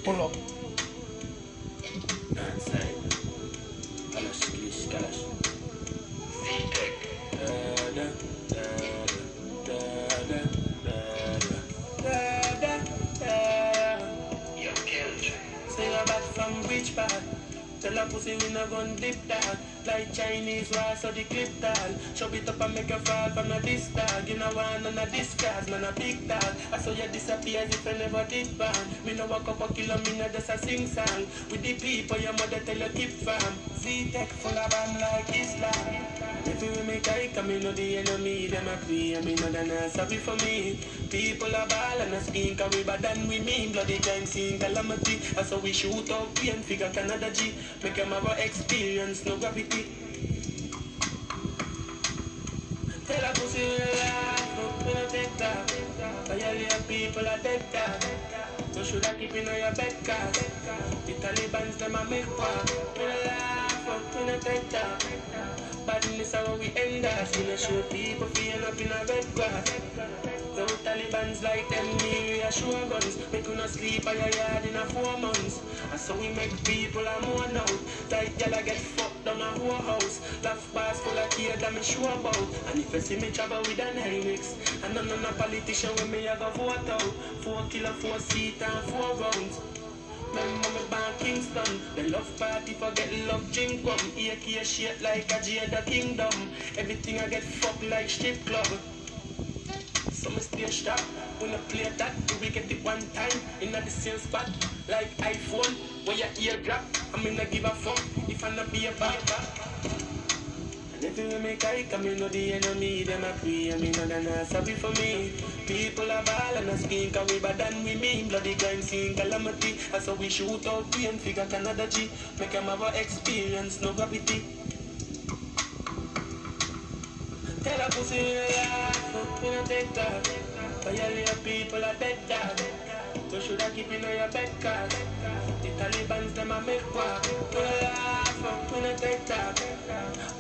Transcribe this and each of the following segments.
Pull up. Tell a pussy we no gon' dip that. Like Chinese rice or the clip tall. Chop it up and make you fall from a disc tag. You know one on a discard, man a big tag. I saw you disappear as if I never did ban. Me no walk up a kilo, me no just a sing song. With the people your mother tell you keep fam. Z-Tech full of band like Islam. If you make I come, you know the enemy, them a play, and me know they're not sorry for me. People are ball and a skin, cause we bad than we mean. Bloody crime scene, calamity. That's how we shoot out, we and figure Canada G. Make them have a experience, no gravity. Tell a pussy we laugh, we don't take that. Violate people are dead that. So should I keep in your bed card? The Taliban's them a make war. We don't laugh, we don't take that. Badness how we end us. We not show people feeling up in a red grass. The Taliban's like them me reassure guns. Make you not sleep by your yard in a 4 months. And so we make people a more now. Like y'all get fucked down a whole house. Laugh bars full of tears that me sure about. And if you see me travel with an Heinrix, and I'm not a politician when me a go vote out. 4 killer, 4 seat and 4 rounds. Remember me born Kingston. The love party forget love drink rum. AK shit like a Jada Kingdom. Everything I get fucked like strip club. So me stay sharp. When I play that, we get it one time in the same spot. Like iPhone, where your ear drop. I mean I give a fuck if I not be a back. And if you make I come, you know the enemy, them a pray, I mean no they're not sorry for me. People are ball and a skin, cause we bad than we mean. Bloody crime scene, calamity. That's how we shoot out, we and figure Canada G. Make them have a experience, no gravity. Tell a pussy in a laugh, we no take that. Violate people are dead dog. So should I keep in your bed cause the Taliban's them a make war. We no laugh, we no take that.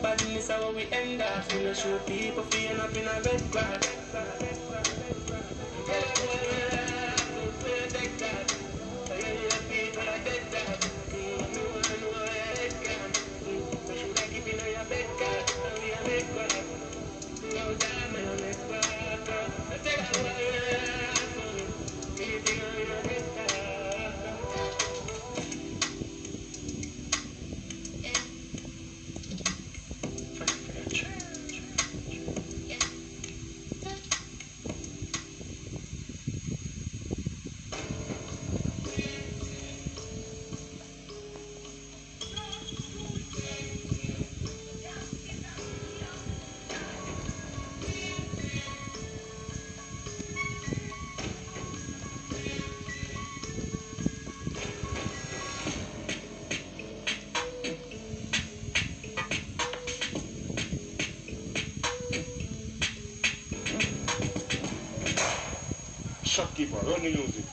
Badness is how we end up. We no show people feeling up in a red grass. Tell a boy we no laugh, we no take that. Violate people are dead dog. So should I keep in your bed cause we a make war. No time, I don't make war. I tell a boy we no laugh, anything on your bed cause. Shopkeeper, run the music.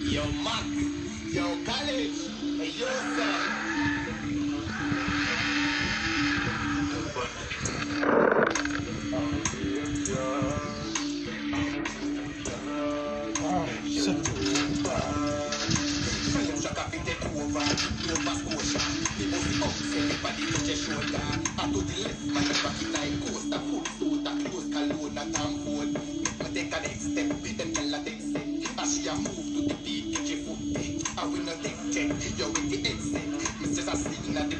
Yo, Mac, yo, college, yo, I will not take check, yo, with the exit. Mr. I see that the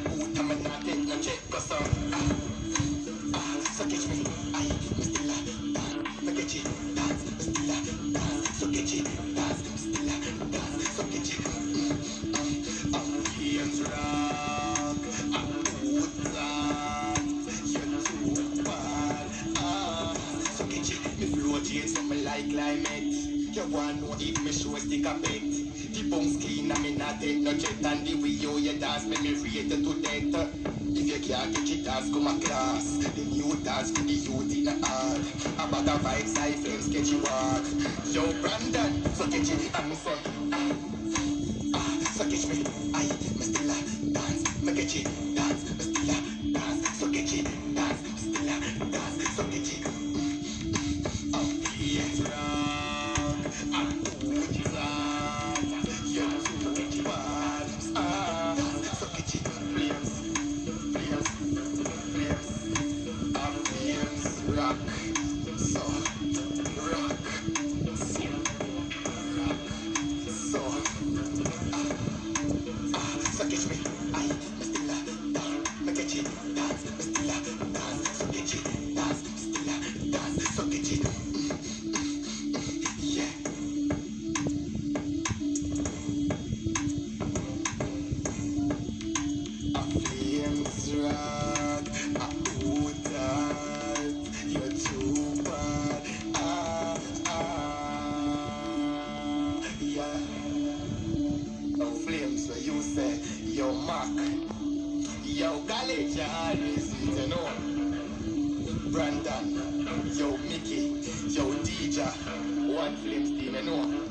you want know if me show stick a bet. The bones clean and me not take no jet. And the way you dance me rate you to death. If you can't get it dance come a class. Then you dance for the youth in the art. About the vibes high flames get you walk. Yo Brandon, so get you I'm so so catch me, me still a dance, me get you dance, me still a dance, so get you dance, me still a dance, so get you. Oh yes, rock, put you on, you too get you bad, so get you flames, rock, so rock, so. So catch me, me still a dance, me catch it, dance, me still a dance, so catch it, dance, me still a dance, so catch it, yeah. A flames rock, a hoodie, you're too bad, yeah. No flames where you say, yo Mac, yo college, you always need to know. Brandon, yo Mickey, yo DJ, one flames team, you know.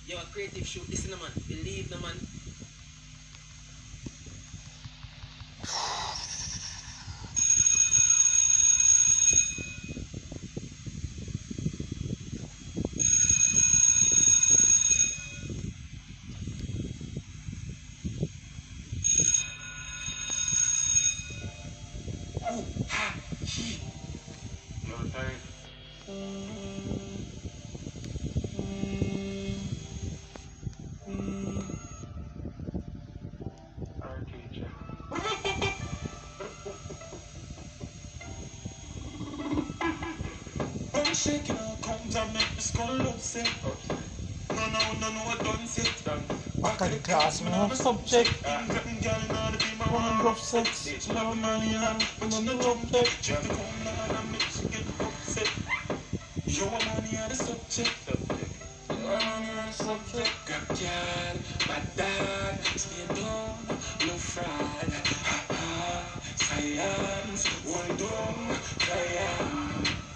Yo, a creative shoot, listen man, believe the man. No time. Our teacher. I'm shaking all comes and make the skull lose it. No, I don't sit. Back at the class, man, I'm a subject. I'm getting girl now to be my One one. rough sex. Bitch, love money and but you know jump it. Try to come down and make she get upset. You want money and the subject. You want money and the subject. Grab girl, my dad, stay down, no fraud. Ha ha, science, hold on, fire.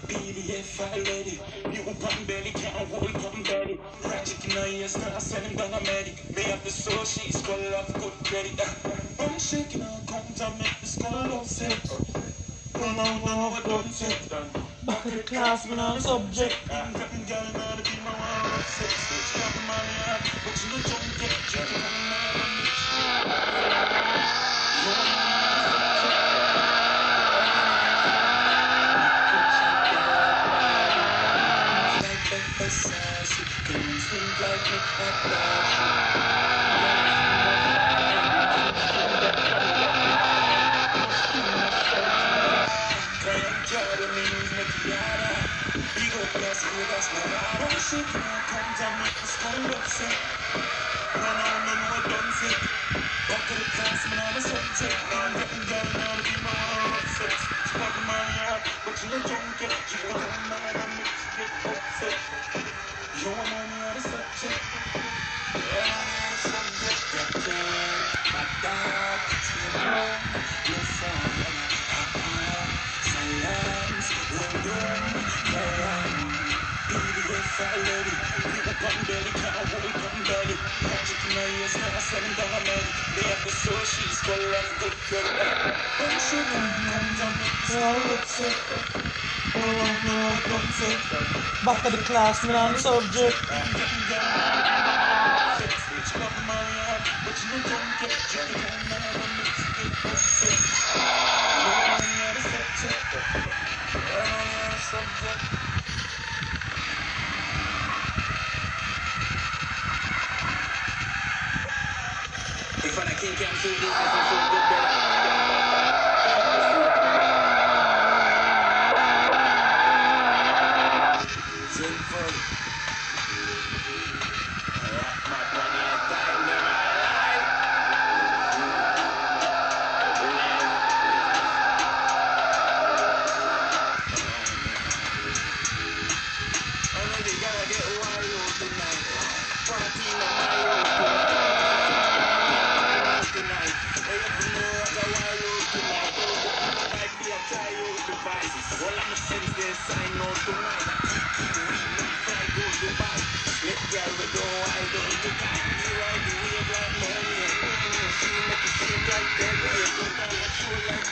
PDF already, new pan belly, can't hold come belly. Ratchet in her ears, now send him down a medic. Me have the soul, she's full of good credit. I'm shaking her comes and make the skull lose it. No, I don't sit. Back at the class, man, I'm a subject. I'm getting girl now to be my one. Sex, bitch, got my heart, but you know don't get jerked. Back at the class, man, I'm a subject. If I can't come through this, I feel good, brother. we gotta get wild out tonight. Party in my house tonight. Hey, you know I got wild out tonight. Like me, I try out the vices. All I'm saying is sign out tonight. Try go Dubai. Let girl we go wild out tonight. We ride the wave like money. She make it shake like that. Sometimes I show like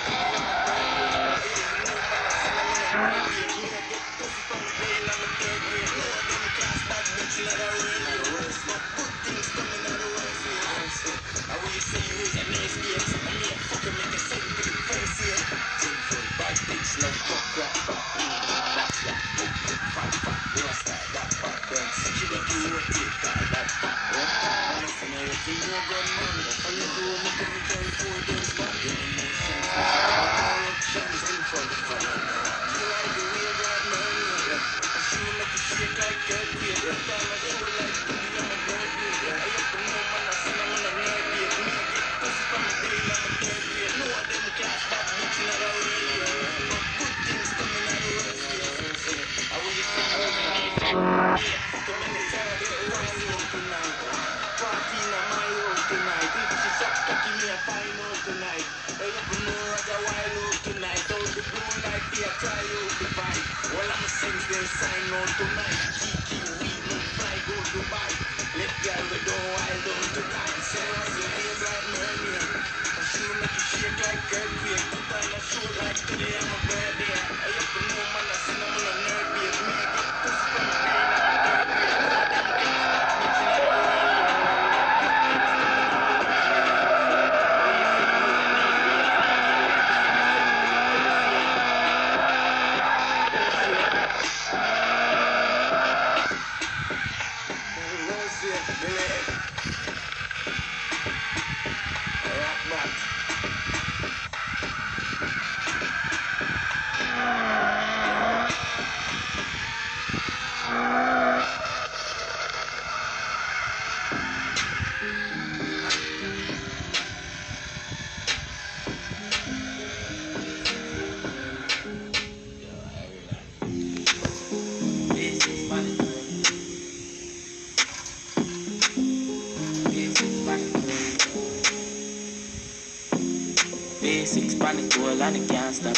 Basics, panic, goal, and it can't stop.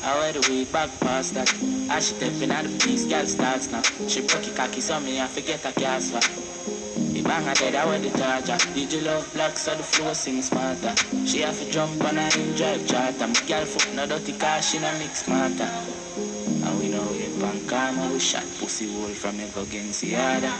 I wear the weed back past that. As she stepping out the piece, girl starts now. She broke it cocky, so me, I forget her cast for. The bang her dead, I wear the charger. Did you love black, so the flow sing smarter. She have to jump on her in drive charter. My girl foot no dirty car, she no mix smarter. And we know we bank karma, we shot pussy hole from your go against the other.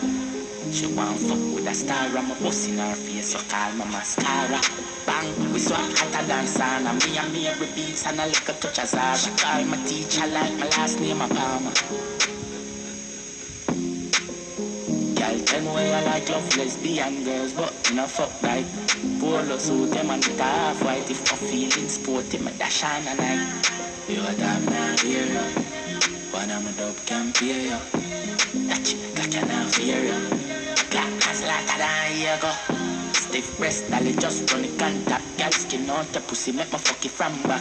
She want fuck with a star, I'm a bust in her face, so call my mascara. Bang, we swap hotter than sauna. Me and me every beats and a little touch of Zara. She call my teacher like my last name, a Palmer. Girl, tell me where I like love lesbian girls, but you know fuck right. Polo suit them and it half white. If I'm feeling sporty, my dash on a night. You a damn not hear you. One of my dope can pay you. That chick like you not fear you. Black as like a damn year go. Stiff breast, dolly just run the contact. Girl skin out the pussy, make my fuck it from back.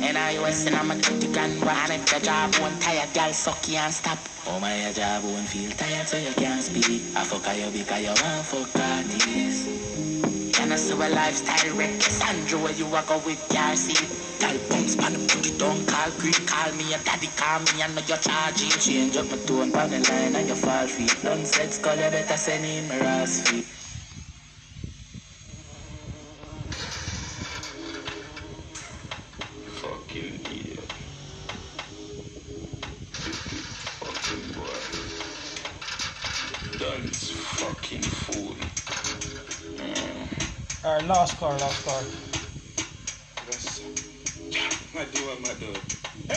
And I was in I'm a 30 grand one. If the job won't tired, girl suck you and stop. Oh my job won't feel tired so you can't speak. I fuck you because you want fuck artists. You know so a lifestyle reckless. Andrew where you a go with your seat. Girl bounce pan up to the down, call Greek, call me a daddy, call me and know you're charging. Change up my tone on the line and you fall feet. None sex call you better send in my ass feet. Fucking idiot. Fucking boy. Dunce fucking fool. Alright, last card. Yes. My door. Hey!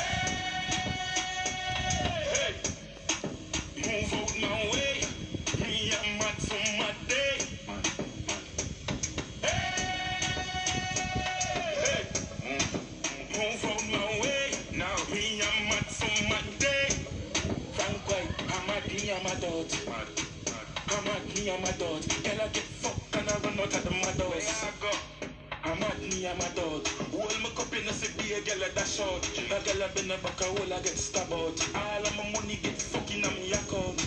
Move out my way. Me and mad for my day. Hey! Move out my way. Now me and mad for my day. Frank White, I'm a dot. I'm a dot. Can I get fucked and I run out of the mad I'm a dog. Hold my cup in the city, a girl at that short. A girl up in the back, I get stabbed out. All of my money get fucking on me account.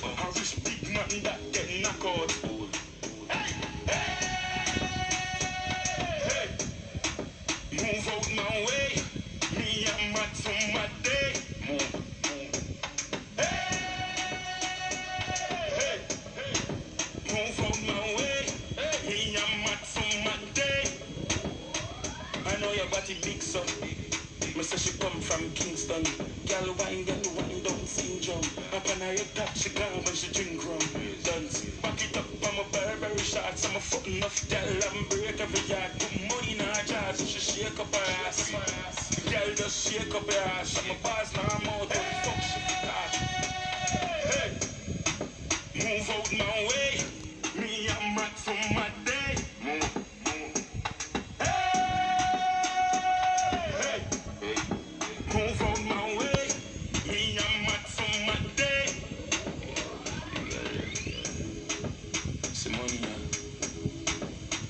chatty mix up. Me say she come from Kingston. Girl wine down syndrome. Up on her top she gone when she drink rum. Dance, back it up on my Burberry shots. I'm a fucking enough girl and break every yard. Put money in her jaws so she shake up her ass. Girl just shake up her ass. I'm a boss now I'm out. What the fuck she thought? Hey, move out my way. Me I'm mad for my day. Move out my way, me I'm mad for my day. See money,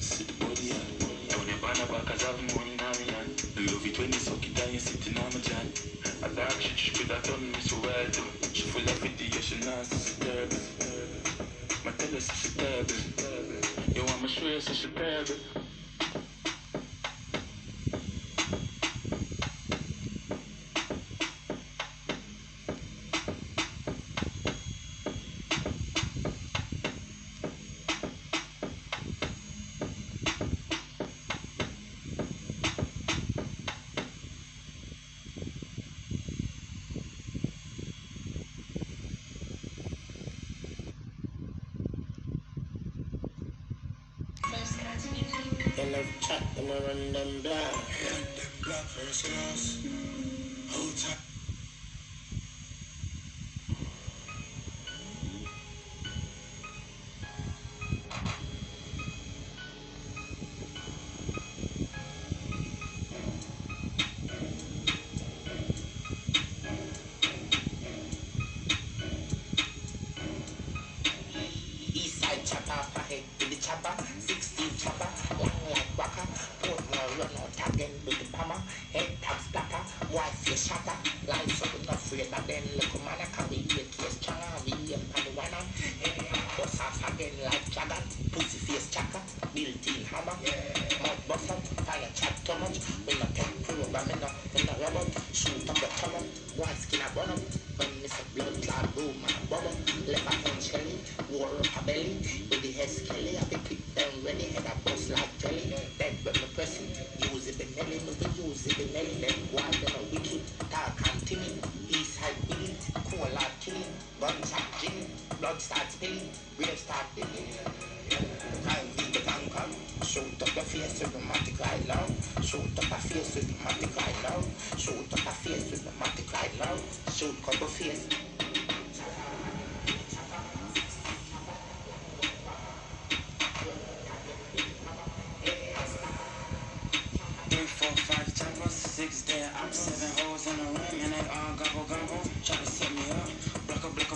see the body, I want to ban a back as I have money now, I love it when you suck it down, you sitting on my jan. I like she could have done me so well, though. She full of video, she nasty, she's terrible. My tell her she's terrible. You want me show you she's terrible. They love chat, them a run them black. Run them black first class. Hold tight. Eastside chopper, head to the chopper, 16 chopper, long like waka, Portmore run out again with the bomber, head tap splatter, white face shatter, lights up enough afraid, but then look man, I can be a case changa, we and Panawana, bust off again like Jagger, pussy face chaka, built-in hammer, mouth buffer, fire chat too much, when I take program in the rubber, shoot up the tongue, white skin I run up, when it's a blood clot room and a bubble, left a hand shelly, war up a belly, with the head skelly, I be quick down ready, head a bust like jelly, dead when me press it, use it Benelli, no we use it Benelli, then wild and a wicked, dark and timid, east side billing, cool like killing, guns are jilling, blood starts spilling, grave start digging, time beat the tanker, shoot up your face with the matic right now, shoot up a face with the matic right now, shoot up a face with the matic right now, shoot couple face. 6 there, I'm 7 hoes in the ring and they all gobble gobble. Try to set me up,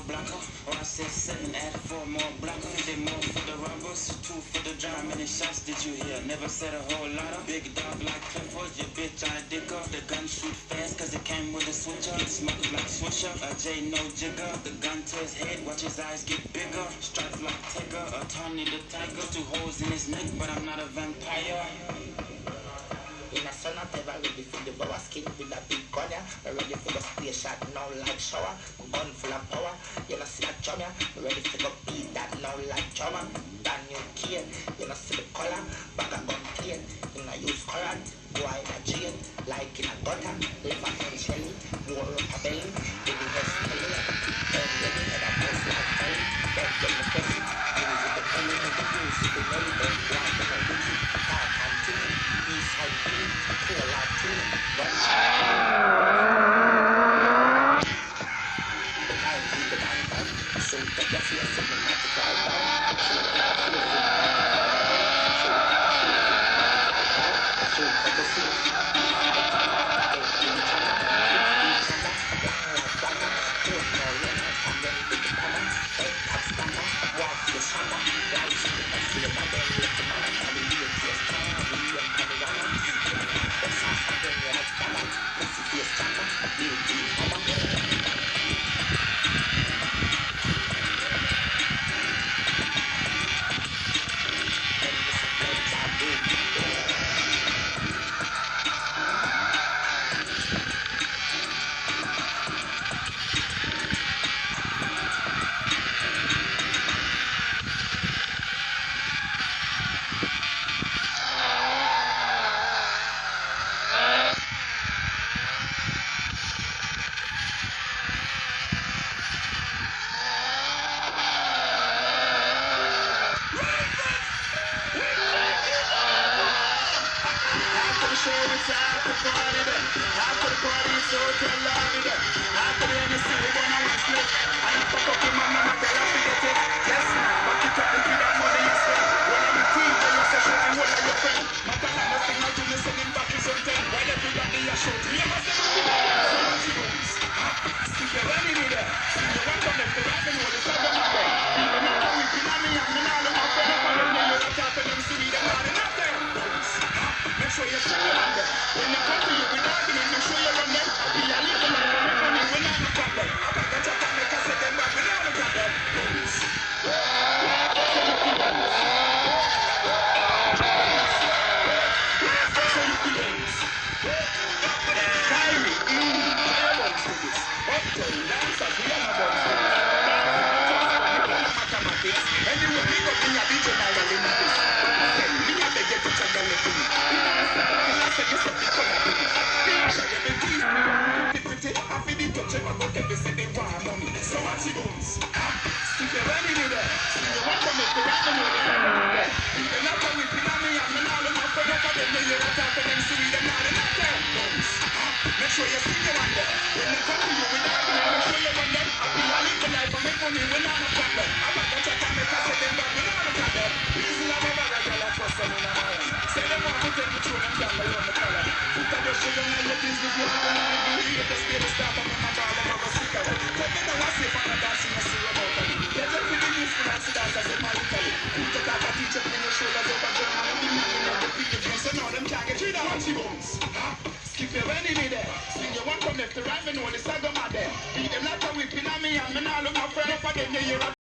blocker. Or I said 7, add 4 more blockers. They more for the robbers, 2 for the drum. How many shots did you hear? Never said a whole lot of. Big dog like Clifford, your bitch I dick up. The gun shoot fast cause it came with a switcher. Get smoked like Swisher, a J no jigger. The gun to his head, watch his eyes get bigger. Stripes like Tigger, a Tony the Tiger. 2 holes in his neck, but I'm not a vampire. In a sun, I'm never ready for the bower skin with a big gun, yeah. I'm ready for the spray shot now like shower. Gun full of power, you know see that drum, yeah. I'm ready for the beat that now like drummer. Brand new key, you know see the color. Bag of gun plate, you know use current. Go in a chain, like in a gutter. Left a hand shelly, war up a belly. With the head skelly, like a quick turn ready. And a bust like belly, dead when you press it. Use it the belly, with the use it the belly. Then go on to the wiki, dark and timid. East side clean, cool like clean. Run the time beat the tanker. Shoot up your face with the magic right down. Shoot up your face with the shoot up your face. show it's after party then. After the party, it's hotel lobby then. After the NSC, we gonna win split. And if I fuck him, I'm gonna tell her to get it. Yes, man, back it up and give that money you spend. Well, I'm a team, then you say shit and what are your friend? My time, I'm thing I do, me send him back to something. While everybody a show to me, I'm a say, so much you bones. Stick your money in there. You want to left the right and all the stuff on my bed. You're not a whipping on me, I'm not a my friend. I'm a little bit of them, see me, they're not enough there. Make sure you stand on them. When they come to you with argument, make sure you run them. Be a little man, but make money when I'm a problem. I got the chat and make us set them back when I'm a problem. Anyway, we go to your beach and I'll let me this. Me a beg you to check the left to me. I said you said you come at me. Picture you been teased me. Pretty, I feel the touch of my bucket. They say they want money. So much you bones. Stick your money in there. You want to make the right to know the family there. They're not a whipping on me. I'm not all enough for them. For them, they are talking them to me. They're not enough there. Make sure you stick your one there. When they come to you with argument, make sure you run them. I'll be a little life and make money when I'm a problem. I'm not the chat and make us set them back when I'm a problem. Reason I'm a bag of girl and trust them in a man. Say them want to take me through them down around the color. Put a brush sugar and let this video happen and I do it. Just be the start of my ball and I'm a sticker. Let me know what's safe and I'm dancing a serious about it. Get up with the news for that dance as a Italy. Put the top of teacher in your shoulders over German and the man in the picture dreams. So now them can't get rid of watchy bones. Keep your enemy there. Swing your one from left to right, me know the saga mad there. Beat them like a whipping on me and me now look my friend up again.